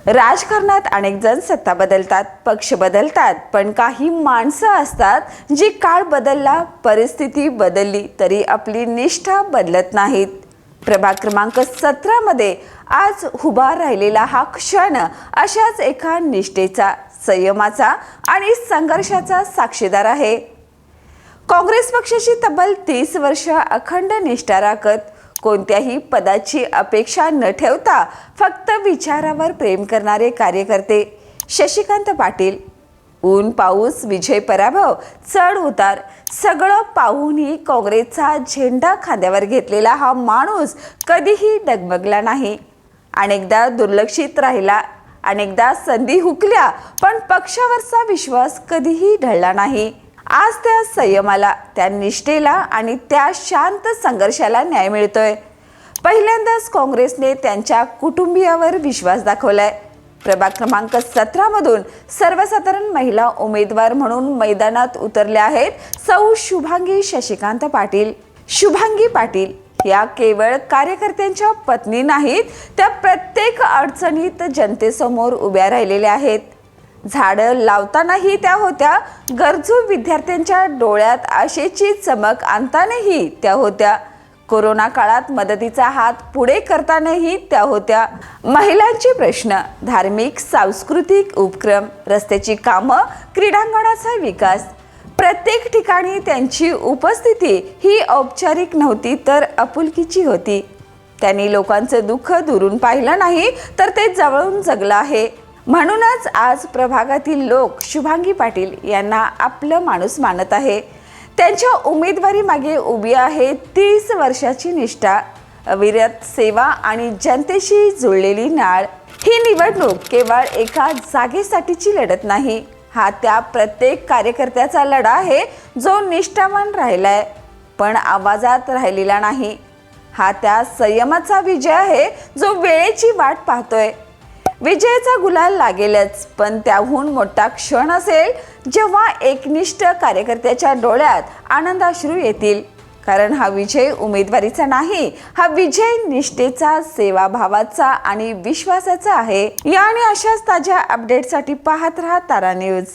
राजकारणात अनेक जण सत्ता बदलतात, पक्ष बदलतात, पण काही माणसं असतात जी काळ बदलला, परिस्थिती बदलली तरी आपली निष्ठा बदलत नाहीत. प्रभाग क्रमांक 17 मध्ये आज उभा राहिलेला हा क्षण अशाच एका निष्ठेचा, संयमाचा आणि संघर्षाचा साक्षीदार आहे. काँग्रेस पक्षाची तब्बल 30 वर्ष अखंड निष्ठा राखत, कोणत्याही पदाची अपेक्षा न ठेवता फक्त विचारावर प्रेम करणारे कार्यकर्ते शशिकांत पाटील. ऊन पाऊस, विजय पराभव, चढ उतार सगळं पाहूनही काँग्रेसचा झेंडा खांद्यावर घेतलेला हा माणूस कधीही डगमगला नाही. अनेकदा दुर्लक्षित राहिला, अनेकदा संधी हुकल्या, पण पक्षावरचा विश्वास कधीही ढळला नाही. आज त्या संयमाला, त्या निष्ठेला आणि त्या शांत संघर्षाला न्याय मिळतोय. पहिल्यांदाच काँग्रेसने त्यांच्या कुटुंबियावर विश्वास दाखवलाय. प्रभाग क्रमांक 17 मधून सर्वसाधारण महिला उमेदवार म्हणून मैदानात उतरल्या आहेत सौ शुभांगी शशिकांत पाटील. शुभांगी पाटील या केवळ कार्यकर्त्यांच्या पत्नी नाहीत, त्या प्रत्येक अडचणीत जनतेसमोर उभ्या राहिलेल्या आहेत. झाडं लावतानाही त्या होत्या, गरजू विद्यार्थ्यांच्या डोळ्यात आशेची चमक आणतानाही त्या होत्या, कोरोना काळात मदतीचा हात पुढे करतानाही त्या होत्या. महिलांचे प्रश्न, धार्मिक सांस्कृतिक उपक्रम, रस्त्याची कामं, क्रीडांगणाचा विकास, प्रत्येक ठिकाणी त्यांची उपस्थिती ही औपचारिक नव्हती तर आपुलकीची होती. त्यांनी लोकांचं दुःख दुरून पाहिलं नाही तर ते जवळून जगलं आहे. म्हणूनच आज प्रभागातील लोक शुभांगी पाटील यांना आपलं माणूस मानत आहे. त्यांच्या उमेदवारी मागे उभी आहे 30 वर्षाची निष्ठा, अविरत सेवा आणि जनतेशी जुळलेली नाळ. ही निवडणूक केवळ एका जागेसाठीची लढत नाही, हा त्या प्रत्येक कार्यकर्त्याचा लढा आहे जो निष्ठावान राहिलाय पण आवाजात राहिलेला नाही. हा त्या संयमाचा विजय आहे जो वेळेची वाट पाहतोय. विजयाचा गुलाल लागेलच, पण त्याहून मोठा क्षण असेल जेव्हा एकनिष्ठ कार्यकर्त्याच्या डोळ्यात आनंदाश्रू येतील. कारण हा विजय उमेदवारीचा नाही, हा विजय निष्ठेचा, सेवाभावाचा आणि विश्वासाचा आहे. या आणि अशाच ताज्या अपडेटसाठी पाहत रहा तारा न्यूज.